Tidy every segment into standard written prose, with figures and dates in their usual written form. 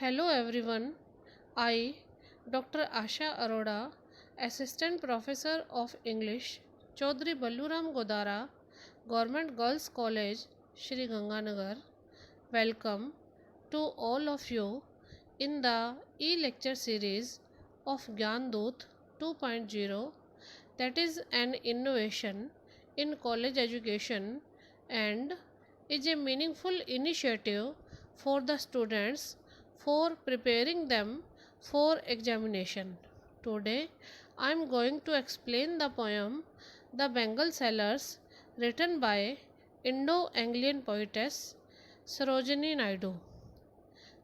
Hello everyone. I, Dr. Asha Arora, Assistant Professor of English, Chaudhry Balluram Godara, Government Girls College, Shri Ganganagar, welcome to all of you in the e-lecture series of Gyan Doot 2.0, that is an innovation in college education and is a meaningful initiative for the students for preparing them for examination. Today I am going to explain the poem The Bangle Sellers, written by Indo-Anglian poetess Sarojini Naidu.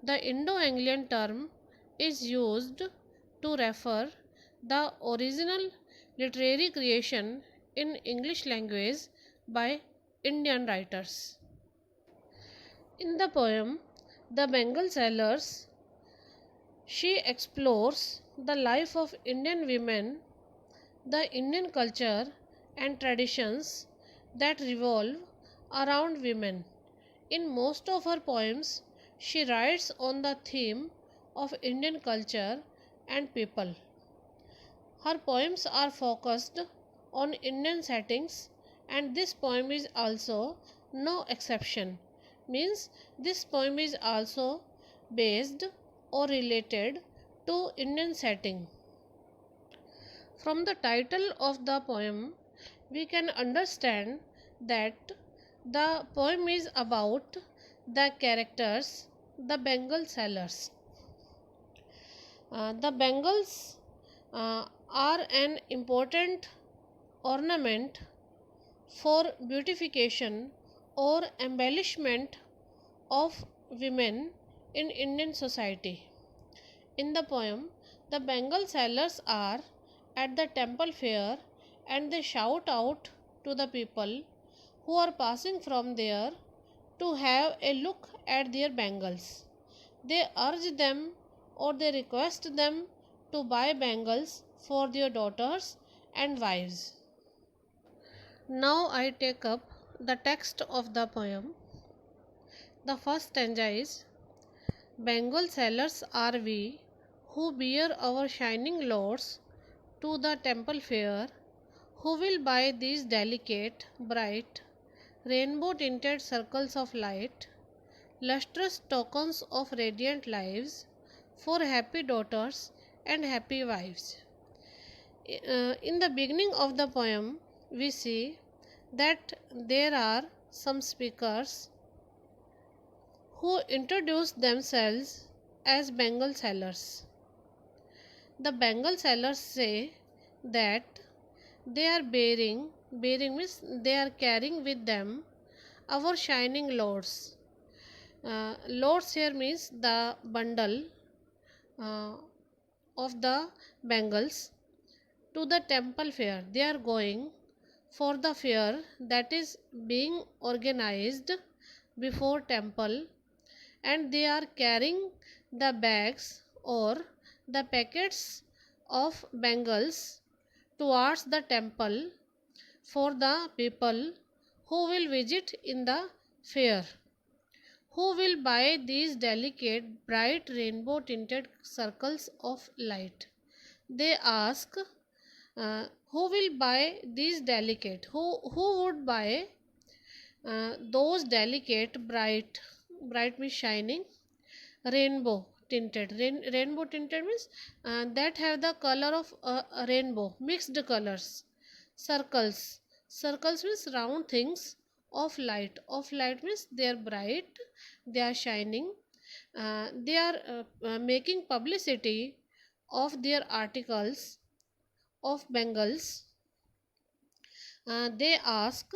The Indo-Anglian term is used to refer the original literary creation in English language by Indian writers. In the poem The Bengal Sailors, she explores the life of Indian women, the Indian culture and traditions that revolve around women. In most of her poems, she writes on the theme of Indian culture and people. Her poems are focused on Indian settings, and this poem is also no exception. Means this poem is also based or related to Indian setting. From the title of the poem, we can understand that the poem is about the characters, the Bengal sellers. The bangles are an important ornament for beautification or embellishment of women in Indian society. In the poem, the Bengal sellers are at the temple fair and they shout out to the people who are passing from there to have a look at their bangles. They urge them or they request them to buy bangles for their daughters and wives. Now I take up the text of the poem. The first stanza is Bengal sellers are we who bear our shining lords to the temple fair, who will buy these delicate, bright, rainbow tinted circles of light, lustrous tokens of radiant lives for happy daughters and happy wives. In the beginning of the poem, we see that there are some speakers who introduce themselves as Bengal sellers. The Bengal sellers say that they are bearing means they are carrying with them our shining lords. Lords here means the bundle uh, of the bangles to the temple fair. They are going for the fair that is being organized before temple, and they are carrying the bags or the packets of bangles towards the temple for the people who will visit in the fair, who will buy these delicate bright rainbow tinted circles of light. They ask, who will buy these delicate, who would buy those delicate bright means shining rainbow tinted. Rainbow tinted means that have the color of rainbow, mixed colors. Circles means round things of light means they are bright, they are shining, they are making publicity of their articles of bangles. They ask,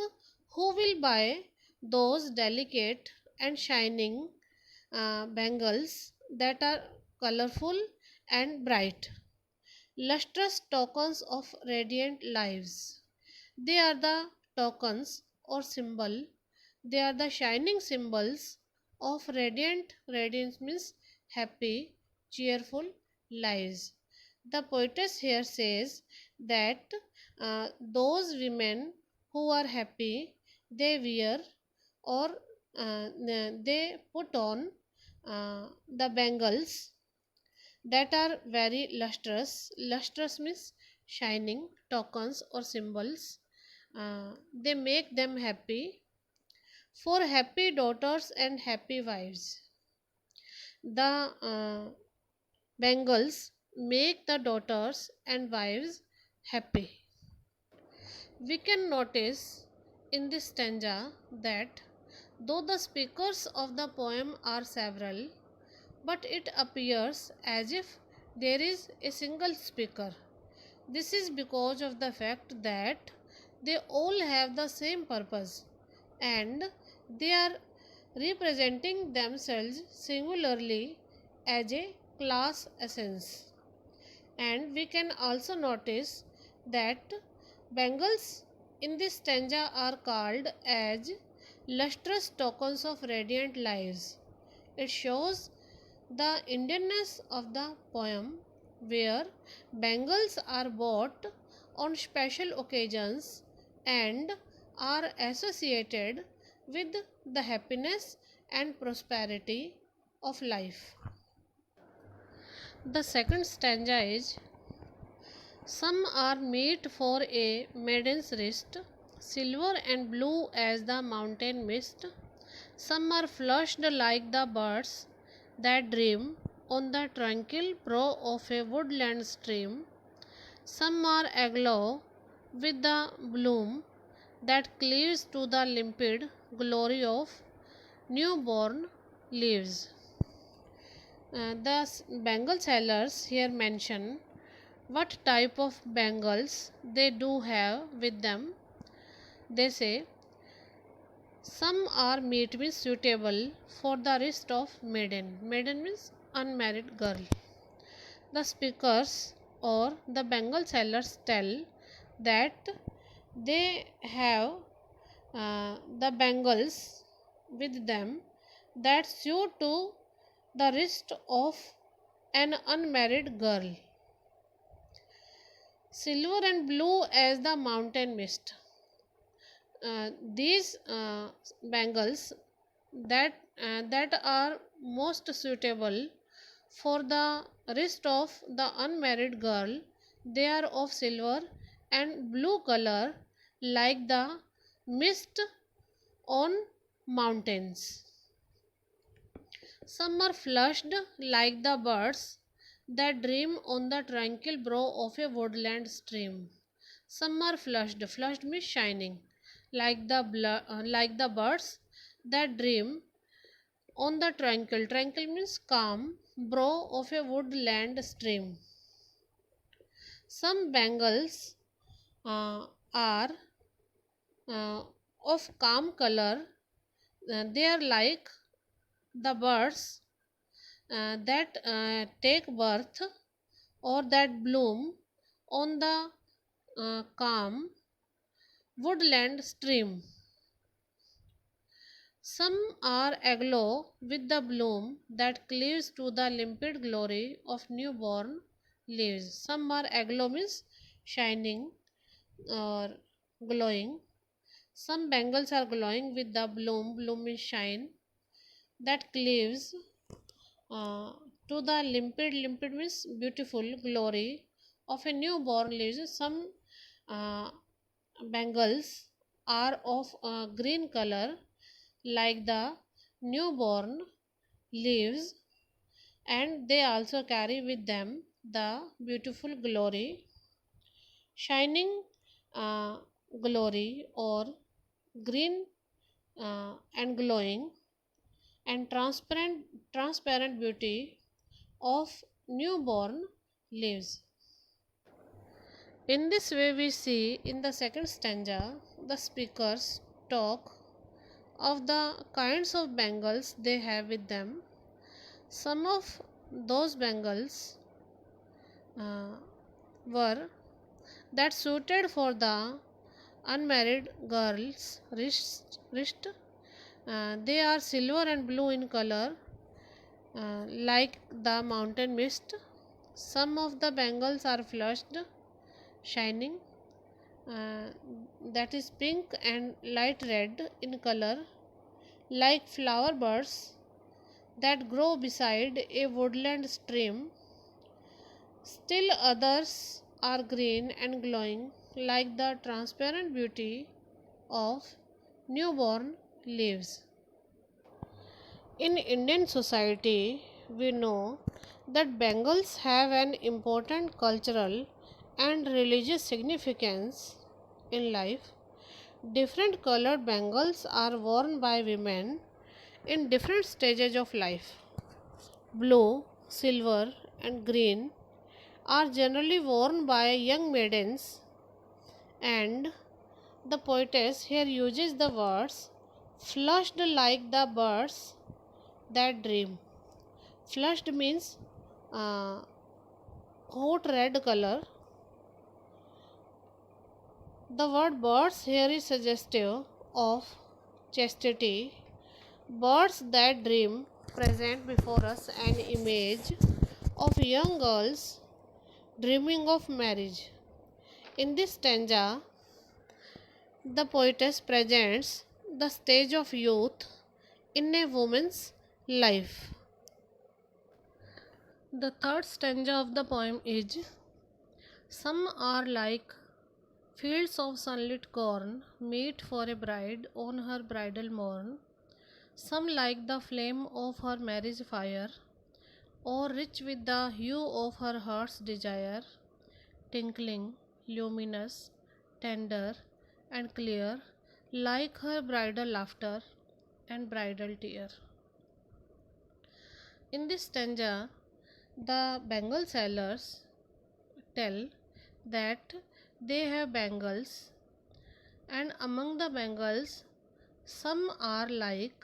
who will buy those delicate and shining bangles that are colorful and bright, lustrous tokens of radiant lives. They are the tokens or symbol, they are the shining symbols of radiance means happy, cheerful lives. The poetess here says that those women who are happy, they wear or they put on The bangles that are very lustrous. Lustrous means shining, tokens or symbols. They make them happy. For happy daughters and happy wives, the bangles make the daughters and wives happy. We can notice in this stanza that though the speakers of the poem are several, but it appears as if there is a single speaker. This is because of the fact that they all have the same purpose and they are representing themselves singularly as a class essence. And we can also notice that bangles in this stanza are called as lustrous tokens of radiant lives. It shows the Indianness of the poem, where bangles are bought on special occasions and are associated with the happiness and prosperity of life. The second stanza is: some are meet for a maiden's wrist, silver and blue as the mountain mist. Some are flushed like the birds that dream on the tranquil brow of a woodland stream. Some are aglow with the bloom that cleaves to the limpid glory of newborn leaves. The bangle sellers here mention what type of bangles they do have with them. They say some are meet means suitable for the wrist of maiden. Maiden means unmarried girl. The speakers or the bangle sellers tell that they have the bangles with them that suit to the wrist of an unmarried girl. Silver and blue as the mountain mist. These bangles that are most suitable for the wrist of the unmarried girl, they are of silver and blue color like the mist on mountains. Some are flushed like the birds that dream on the tranquil brow of a woodland stream. Some are flushed. Flushed means shining, like the birds that dream on the tranquil. Tranquil means calm brow of a woodland stream. Some bangles are of calm color. They are like the birds that take birth or that bloom on the calm woodland stream. Some are aglow with the bloom that cleaves to the limpid glory of newborn leaves. Some are aglow means shining or glowing. Some bangles are glowing with the bloom. Bloom means shine that cleaves uh, to the limpid. Limpid means beautiful glory of a newborn leaves. Some uh, bangles are of green color like the newborn leaves, and they also carry with them the beautiful glory, shining uh, glory or green and glowing and transparent beauty of newborn leaves. In this way, we see in the second stanza the speakers talk of the kinds of bangles they have with them. Some of those bangles uh, were that suited for the unmarried girl's wrist. They are silver and blue in color, like the mountain mist. Some of the bangles are flushed, shining, uh, that is pink and light red in color, like flower buds that grow beside a woodland stream. Still others are green and glowing like the transparent beauty of newborn leaves. In Indian society, we know that bangles have an important cultural and religious significance in life. Different colored bangles are worn by women in different stages of life. Blue, silver, and green are generally worn by young maidens, and the poetess here uses the words flushed like the birds that dream. Flushed means uh, hot red color. The word birds here is suggestive of chastity. Birds that dream present before us an image of young girls dreaming of marriage. In this stanza, the poetess presents the stage of youth in a woman's life. The third stanza of the poem is: some are like fields of sunlit corn, meet for a bride on her bridal morn. Some like the flame of her marriage fire, or rich with the hue of her heart's desire, tinkling, luminous, tender, and clear, like her bridal laughter and bridal tear. In this stanza, the bangle sellers tell that they have bangles, and among the bangles, some are like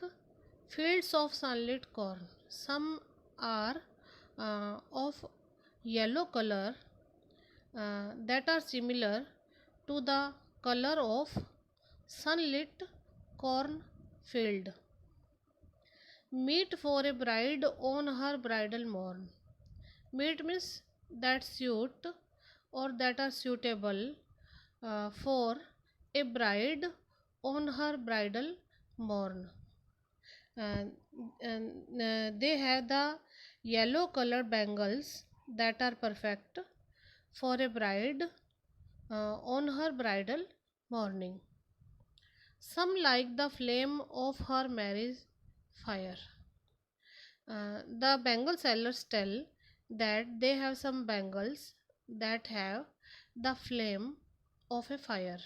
fields of sunlit corn, some are of yellow color that are similar to the color of sunlit corn field. Meet for a bride on her bridal morn. Meet means that suit or that are suitable for a bride on her bridal morn. And, and they have the yellow colored bangles that are perfect for a bride on her bridal morning. Some like the flame of her marriage fire. The bangle sellers tell that they have some bangles that have the flame of a fire.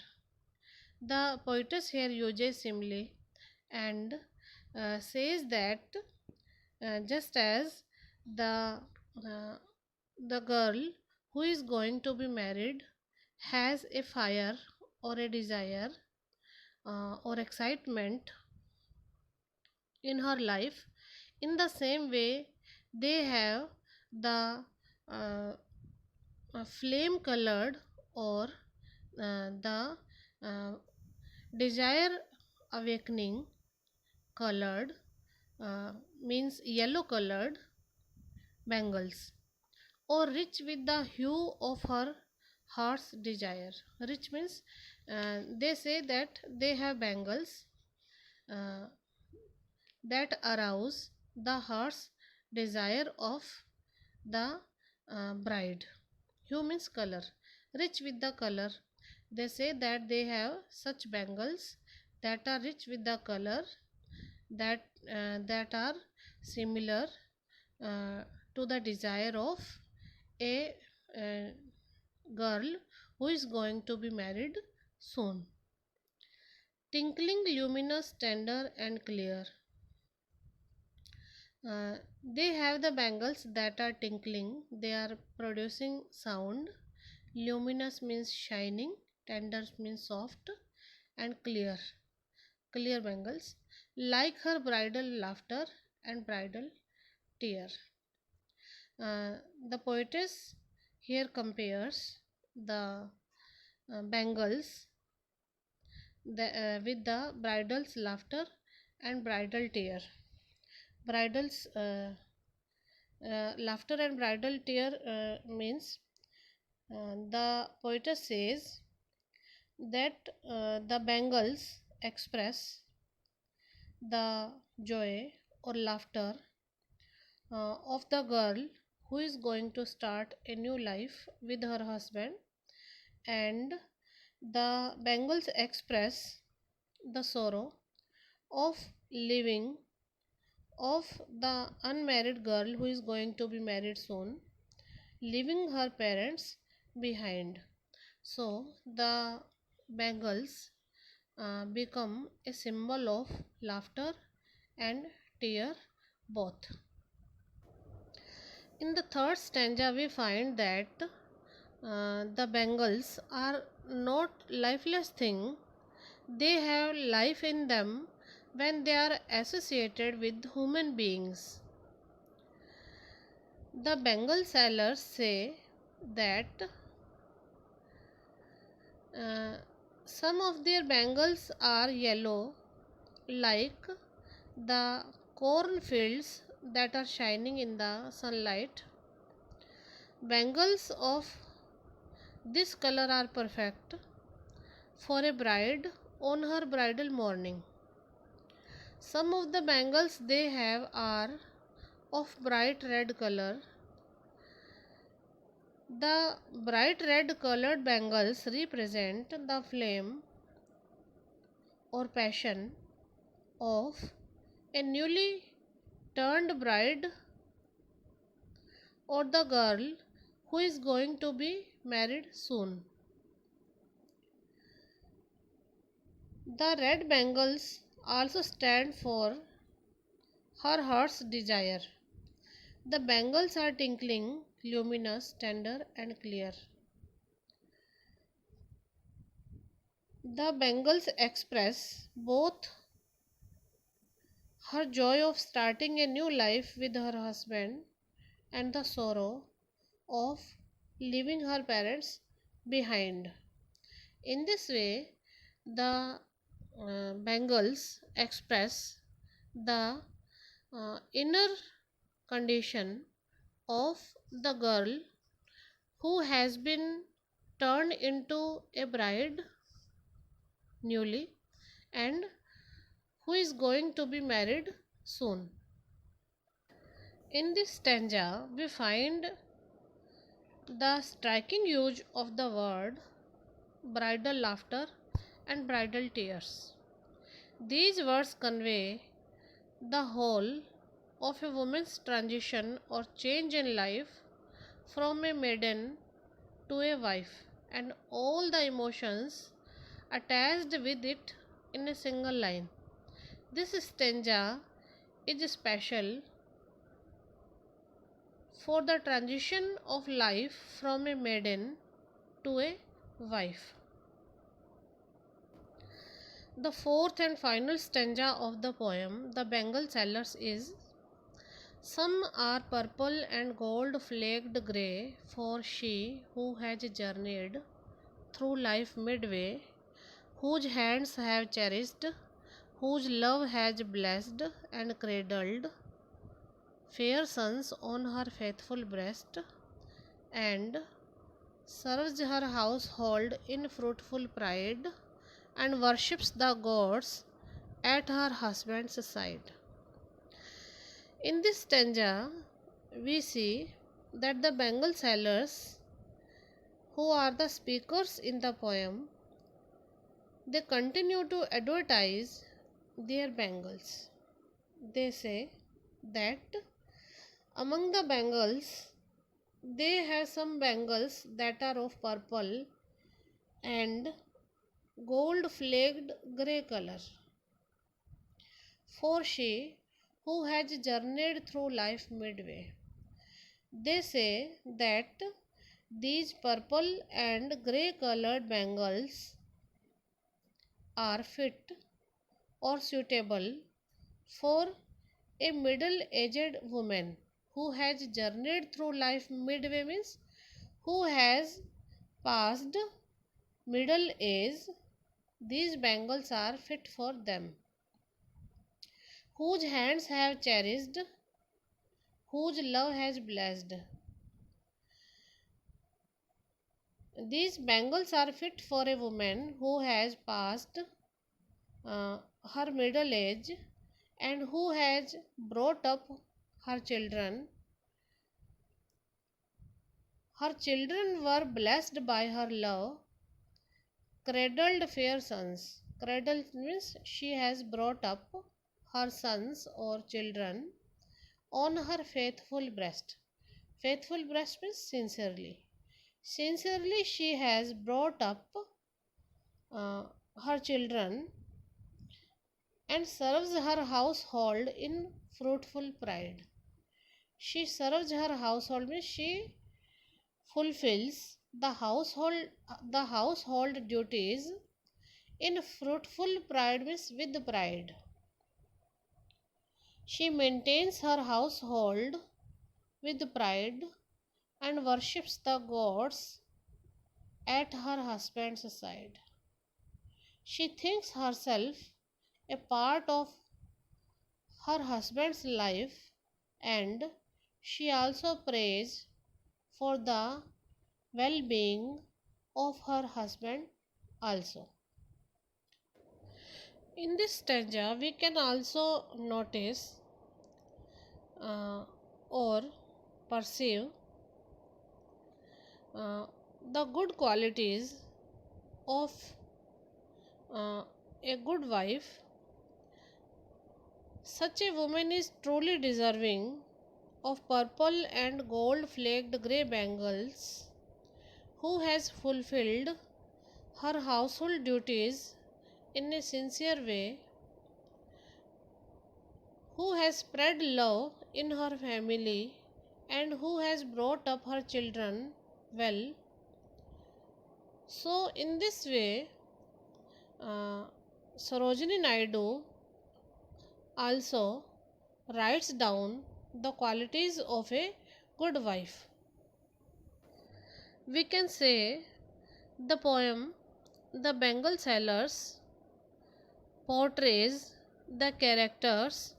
The poetess here uses simile and says that just as the uh, the girl who is going to be married has a fire or a desire or excitement in her life, in the same way they have the uh, flame colored or the uh, desire awakening colored means yellow colored bangles, or rich with the hue of her heart's desire. Rich means they say that they have bangles uh, that arouse the heart's desire of the bride. Hue means color. Rich with the color. They say that they have such bangles that are rich with the color that are similar uh, to the desire of a girl who is going to be married soon. Tinkling, luminous, tender, and clear. They have the bangles that are tinkling, they are producing sound. Luminous means shining, tender means soft, and clear. Clear bangles, like her bridal laughter and bridal tear. Uh, the poetess here compares the bangles with the bridal's laughter and bridal tear. Bridal's laughter and bridal tear means the poetess says that the bangles express the joy or laughter of the girl who is going to start a new life with her husband, and the bangles express the sorrow of living of the unmarried girl who is going to be married soon, leaving her parents behind. So the bangles become a symbol of laughter and tear both. In the third stanza, we find that the bangles are not lifeless thing. They have life in them when they are associated with human beings. The bangle sellers say that uh, some of their bangles are yellow, like the cornfields that are shining in the sunlight. Bangles of this color are perfect for a bride on her bridal morning. Some of the bangles they have are of bright red color. The bright red colored bangles represent the flame or passion of a newly turned bride or the girl who is going to be married soon. The red bangles also stand for her heart's desire. The bangles are tinkling, luminous, tender, and clear. The bangles express both her joy of starting a new life with her husband and the sorrow of leaving her parents behind. In this way, the bangles express the inner condition of the girl who has been turned into a bride newly and who is going to be married soon. In this stanza, we find the striking use of the word bridal laughter and bridal tears. These words convey the whole of a woman's transition or change in life from a maiden to a wife and all the emotions attached with it in a single line. This stanza is special for the transition of life from a maiden to a wife. The fourth and final stanza of the poem, The Bangle Sellers, is: some are purple and gold flaked grey, for she who has journeyed through life midway, whose hands have cherished, whose love has blessed and cradled fair sons on her faithful breast, and serves her household in fruitful pride, and worships the gods at her husband's side. In this stanza, we see that the bangle sellers, who are the speakers in the poem, they continue to advertise their bangles. They say that among the bangles, they have some bangles that are of purple and gold flaked grey color. For she who has journeyed through life midway. They say that these purple and grey colored bangles are fit or suitable for a middle aged woman who has journeyed through life midway, means who has passed middle age. These bangles are fit for them, whose hands have cherished, whose love has blessed. These bangles are fit for a woman who has passed her middle age and who has brought up her children. Her children were blessed by her love, cradled fair sons. Cradle means she has brought up her sons or children on her faithful breast. Faithful breast means sincerely. Sincerely, she has brought up uh, her children and serves her household in fruitful pride. She serves her household means she fulfills the household duties in fruitful pride means with pride. She maintains her household with pride and worships the gods at her husband's side. She thinks herself a part of her husband's life and she also prays for the well being of her husband also. In this stanza, we can also notice uh, or perceive uh, the good qualities of a good wife. Such a woman is truly deserving of purple and gold flaked grey bangles, who has fulfilled her household duties in a sincere way, who has spread love in her family, and who has brought up her children well. So, in this way, uh, Sarojini Naidu also writes down the qualities of a good wife. We can say the poem The Bengal Sailors portrays the characters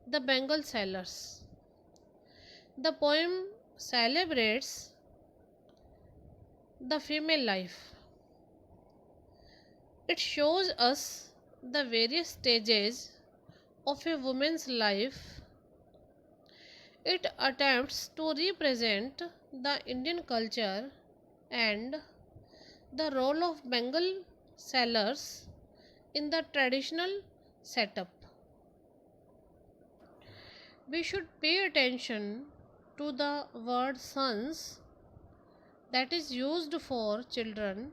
the Bengal sailors. The poem celebrates the female life. It shows us the various stages of a woman's life. It attempts to represent the Indian culture and the role of Bengal sailors in the traditional setup. We should pay attention to the word sons that is used for children.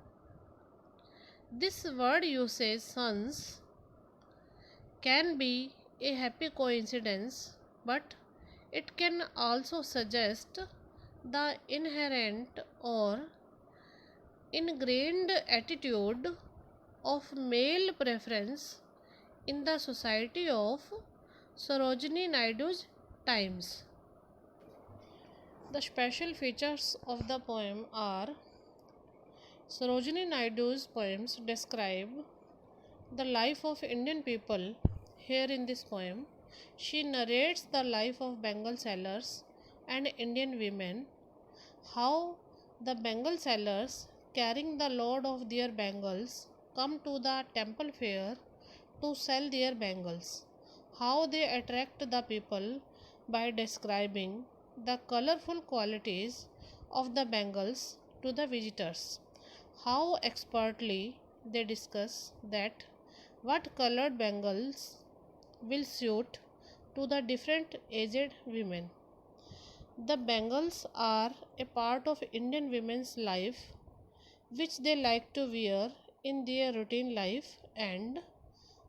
This word usage sons can be a happy coincidence, but it can also suggest the inherent or ingrained attitude of male preference in the society of Sarojini Naidu's times. The special features of the poem are Sarojini Naidu's poems describe the life of Indian people. Here in this poem, she narrates the life of Bengal sailors and Indian women, how the Bengal sailors, carrying the load of their bangles, come to the temple fair to sell their bangles, how they attract the people by describing the colorful qualities of the bangles to the visitors, how expertly they discuss that what colored bangles will suit to the different aged women. The bangles are a part of Indian women's life which they like to wear in their routine life and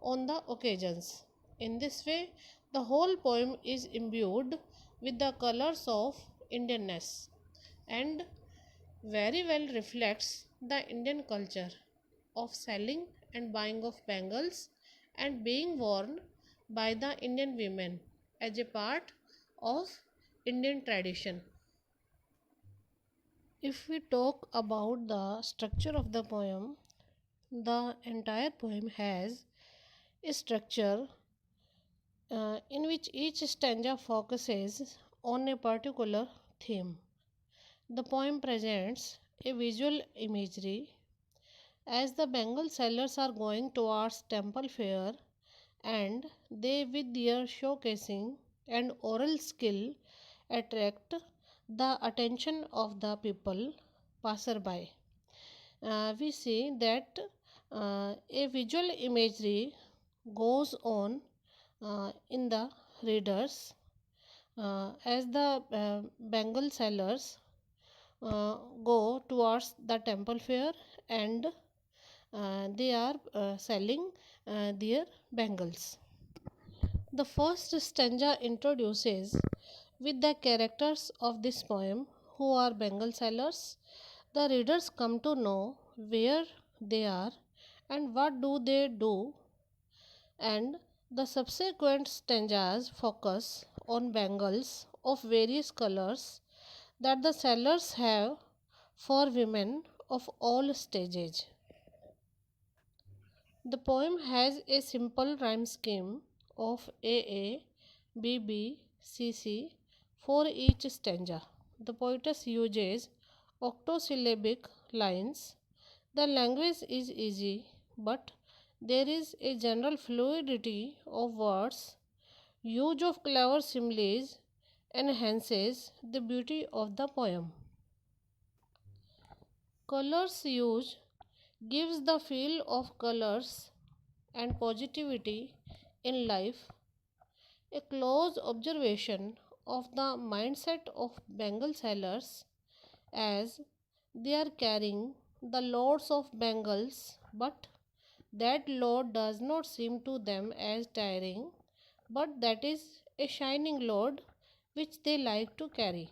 on the occasions. In this way, the whole poem is imbued with the colors of Indianness and very well reflects the Indian culture of selling and buying of bangles and being worn by the Indian women as a part of Indian tradition. If we talk about the structure of the poem, the entire poem has a structure in which each stanza focuses on a particular theme. The poem presents a visual imagery as the Bengal sellers are going towards temple fair and they with their showcasing and oral skill attract the attention of the people passerby. We see that a visual imagery goes on in the readers as the Bengal sellers go towards the temple fair and they are selling their bangles. The first stanza introduces with the characters of this poem who are Bengal sellers. The readers come to know where they are and what do they do, and the subsequent stanzas focus on bangles of various colors that the sellers have for women of all stages. The poem has a simple rhyme scheme of AA, BB, CC for each stanza. The poetess uses octosyllabic lines. The language is easy, but there is a general fluidity of words. Use of clever similes enhances the beauty of the poem. Colors used gives the feel of colors and positivity in life. A close observation of the mindset of Bengal sellers as they are carrying the loads of bangles, but that load does not seem to them as tiring, but that is a shining load which they like to carry.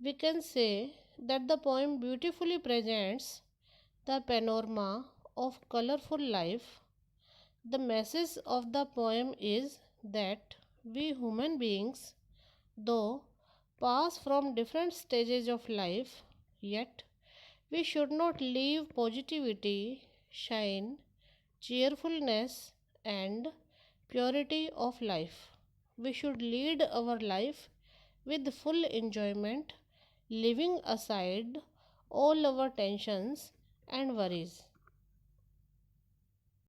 We can say that the poem beautifully presents the panorama of colorful life. The message of the poem is that we human beings, though pass from different stages of life, yet we should not leave positivity, shine, cheerfulness, and purity of life. We should lead our life with full enjoyment, leaving aside all our tensions and worries.